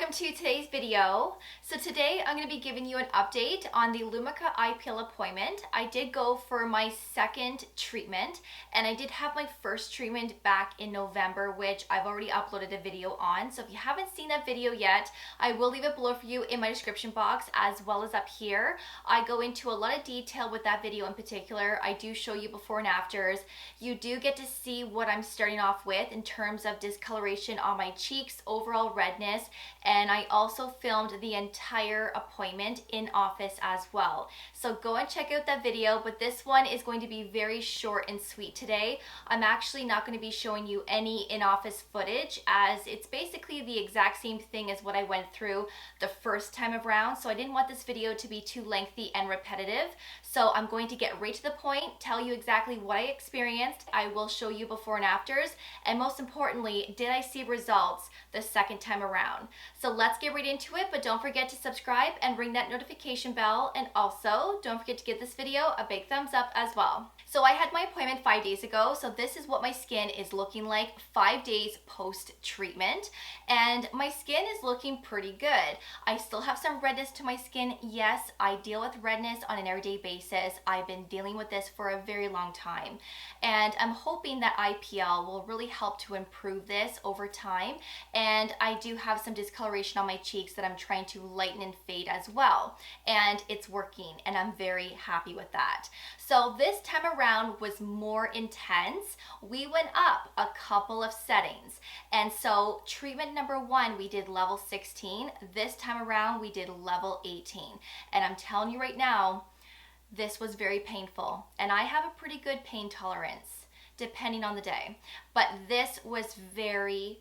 welcome to today's video. So today I'm going to be giving you an update on the Lumecca IPL appointment. I did go for my second treatment and I did have my first treatment back in November, which I've already uploaded a video on. So if you haven't seen that video yet, I will leave it below for you in my description box as well as up here. I go into a lot of detail with that video in particular. I do show you before and afters. You do get to see what I'm starting off with in terms of discoloration on my cheeks, overall redness, and I also filmed the entire appointment in office as well. So go and check out that video, but this one is going to be very short and sweet today. I'm actually not going to be showing you any in-office footage as it's basically the exact same thing as what I went through the first time around, so I didn't want this video to be too lengthy and repetitive. So I'm going to get right to the point, tell you exactly what I experienced. I will show you before and afters, and most importantly, did I see results the second time around? So let's get right into it, but don't forget to subscribe and ring that notification bell, and also don't forget to give this video a big thumbs up as well. So I had my appointment 5 days ago, so this is what my skin is looking like 5 days post-treatment, and my skin is looking pretty good. I still have some redness to my skin. Yes, I deal with redness on an everyday basis. I've been dealing with this for a very long time, and I'm hoping that IPL will really help to improve this over time. And I do have some discoloration on my cheeks that I'm trying to lighten and fade as well, and it's working, and I'm very happy with that. So this time around was more intense. We went up a couple of settings, and so treatment number 1 we did level 16. This time around we did level 18, and I'm telling you right now, this was very painful, and I have a pretty good pain tolerance depending on the day, but this was very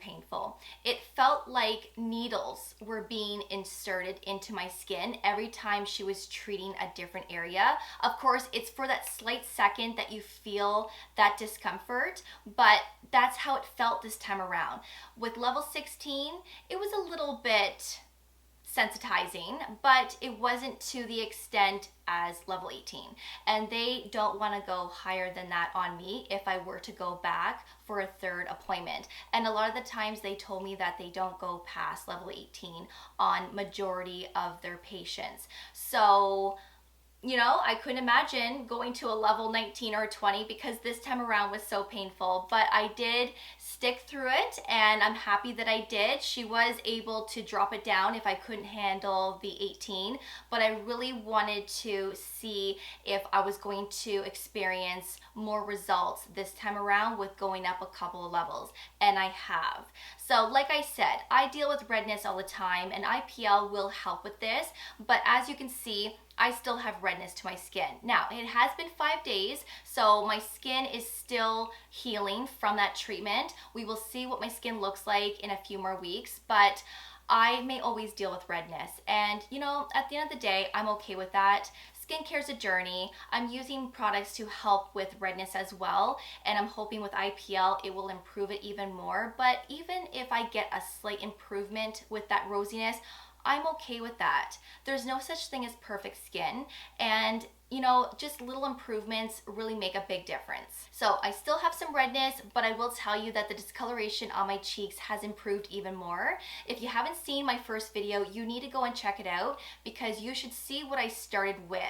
painful. It felt like needles were being inserted into my skin every time she was treating a different area. Of course, it's for that slight second that you feel that discomfort, but that's how it felt this time around. With level 16, it was a little bit sensitizing, but it wasn't to the extent as level 18, and they don't want to go higher than that on me if I were to go back for a third appointment. And a lot of the times they told me that they don't go past level 18 on majority of their patients. So you know, I couldn't imagine going to a level 19 or 20 because this time around was so painful, but I did stick through it, and I'm happy that I did. She was able to drop it down if I couldn't handle the 18, but I really wanted to see if I was going to experience more results this time around with going up a couple of levels, and I have. So like I said, I deal with redness all the time, and IPL will help with this, but as you can see, I still have redness to my skin. Now, it has been 5 days, so my skin is still healing from that treatment. We will see what my skin looks like in a few more weeks, but I may always deal with redness. And you know, at the end of the day, I'm okay with that. Skincare is a journey. I'm using products to help with redness as well, and I'm hoping with IPL it will improve it even more. But even if I get a slight improvement with that rosiness, I'm okay with that. There's no such thing as perfect skin, and you know, just little improvements really make a big difference. So I still have some redness, but I will tell you that the discoloration on my cheeks has improved even more. If you haven't seen my first video, you need to go and check it out because you should see what I started with.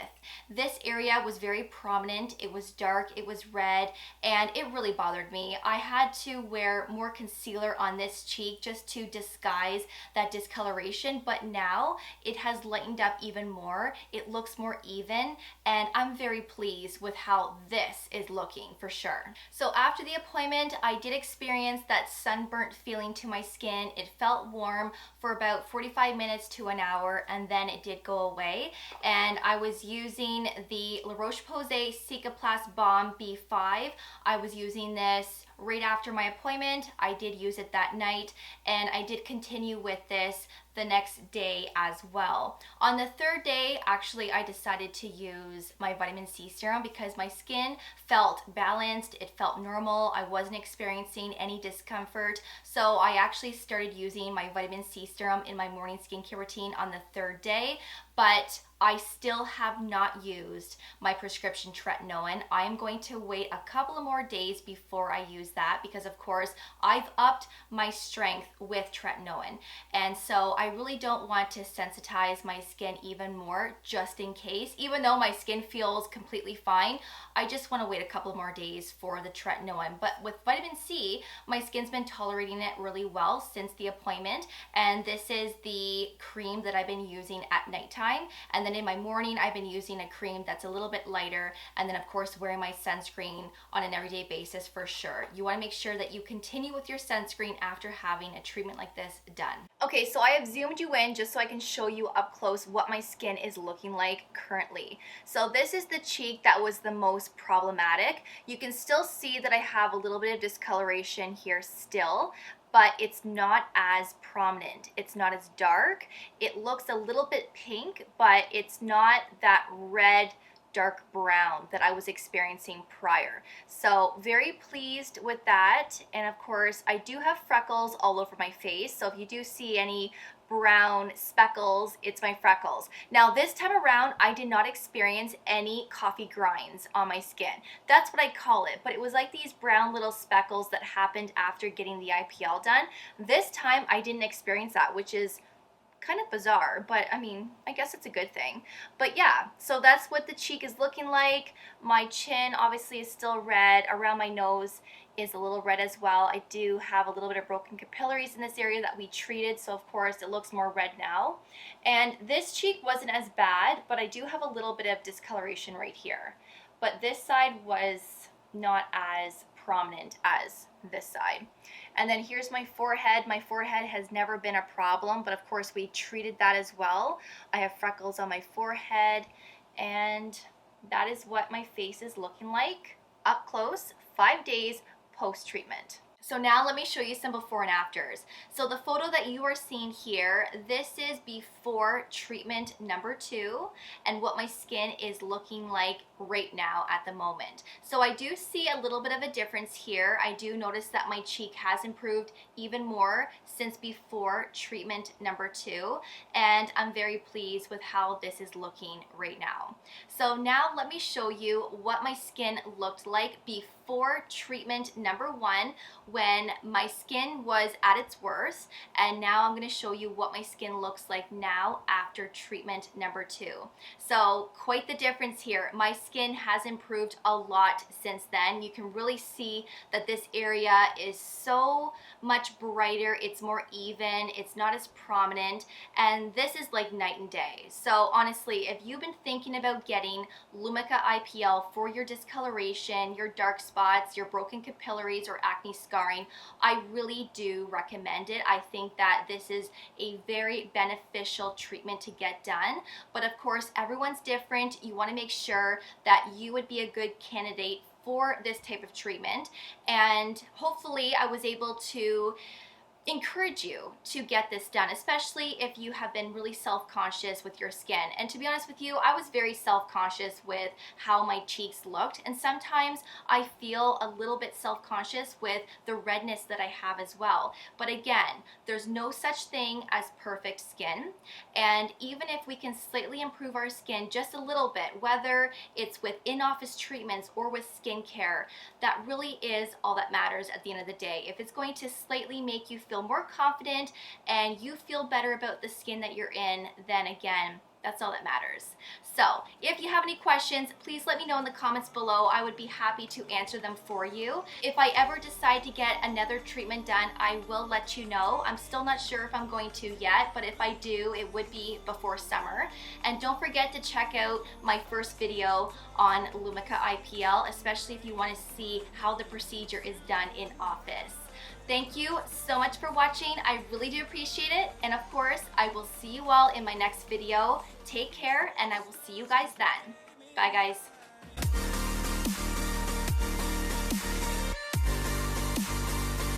This area was very prominent. It was dark, it was red, and it really bothered me. I had to wear more concealer on this cheek just to disguise that discoloration, but now it has lightened up even more. It looks more even, and I'm very pleased with how this is looking for sure. So after the appointment, I did experience that sunburnt feeling to my skin. It felt warm for about 45 minutes to an hour, and then it did go away. And I was using the La Roche-Posay Cicaplast Balm B5. I was using this right after my appointment. I did use it that night, and I did continue with this the next day as well. On the third day, actually, I decided to use my vitamin C serum because my skin felt balanced, it felt normal, I wasn't experiencing any discomfort. So I actually started using my vitamin C serum in my morning skincare routine on the third day. but I still have not used my prescription tretinoin. I am going to wait a couple of more days before I use that because of course I've upped my strength with tretinoin. And so I really don't want to sensitize my skin even more just in case. Even though my skin feels completely fine, I just want to wait a couple more days for the tretinoin. But with vitamin C, my skin's been tolerating it really well since the appointment. And this is the cream that I've been using at nighttime. And then in my morning, I've been using a cream that's a little bit lighter. And then of course, wearing my sunscreen on an everyday basis for sure. You want to make sure that you continue with your sunscreen after having a treatment like this done. Okay, so I have zoomed you in just so I can show you up close what my skin is looking like currently. So this is the cheek that was the most problematic. You can still see that I have a little bit of discoloration here still, but it's not as prominent. It's not as dark. It looks a little bit pink, but it's not that red, dark brown that I was experiencing prior. So very pleased with that. And of course, I do have freckles all over my face. So if you do see any brown speckles, it's my freckles. Now this time around, I did not experience any coffee grinds on my skin. That's what I call it, but it was like these brown little speckles that happened after getting the IPL done. This time I didn't experience that, which is kind of bizarre, but I mean, I guess it's a good thing. But yeah, so that's what the cheek is looking like. My chin obviously is still red. Around my nose is a little red as well. I do have a little bit of broken capillaries in this area that we treated, so of course it looks more red now. And this cheek wasn't as bad, but I do have a little bit of discoloration right here. But this side was not as prominent as this side. And then here's my forehead. My forehead has never been a problem, but of course we treated that as well. I have freckles on my forehead, and that is what my face is looking like up close 5 days post-treatment. So now let me show you some before and afters. So the photo that you are seeing here, this is before treatment number 2 and what my skin is looking like right now at the moment. So I do see a little bit of a difference here. I do notice that my cheek has improved even more since before treatment number 2, and I'm very pleased with how this is looking right now. So now let me show you what my skin looked like before treatment number 1 when my skin was at its worst, and now I'm going to show you what my skin looks like now after treatment number 2. So quite the difference here. My skin has improved a lot since then. You can really see that this area is so much brighter. It's more even. It's not as prominent, and this is like night and day. So honestly, if you've been thinking about getting Lumecca IPL for your discoloration, your dark spots, your broken capillaries, or acne scarring, I really do recommend it. I think that this is a very beneficial treatment to get done, but of course everyone's different. You want to make sure that you would be a good candidate for this type of treatment, and hopefully I was able to encourage you to get this done, especially if you have been really self-conscious with your skin. And to be honest with you, I was very self-conscious with how my cheeks looked, and sometimes I feel a little bit self-conscious with the redness that I have as well. But again, there's no such thing as perfect skin, and even if we can slightly improve our skin just a little bit, whether it's with in-office treatments or with skincare, that really is all that matters at the end of the day. If it's going to slightly make you feel more confident and you feel better about the skin that you're in, then again, that's all that matters. So if you have any questions, please let me know in the comments below. I would be happy to answer them for you. If I ever decide to get another treatment done, I will let you know. I'm still not sure if I'm going to yet, but if I do, it would be before summer. And don't forget to check out my first video on Lumecca IPL, especially if you want to see how the procedure is done in office. Thank you so much for watching. I really do appreciate it. And of course, I will see you all in my next video. Take care, and I will see you guys then. Bye, guys.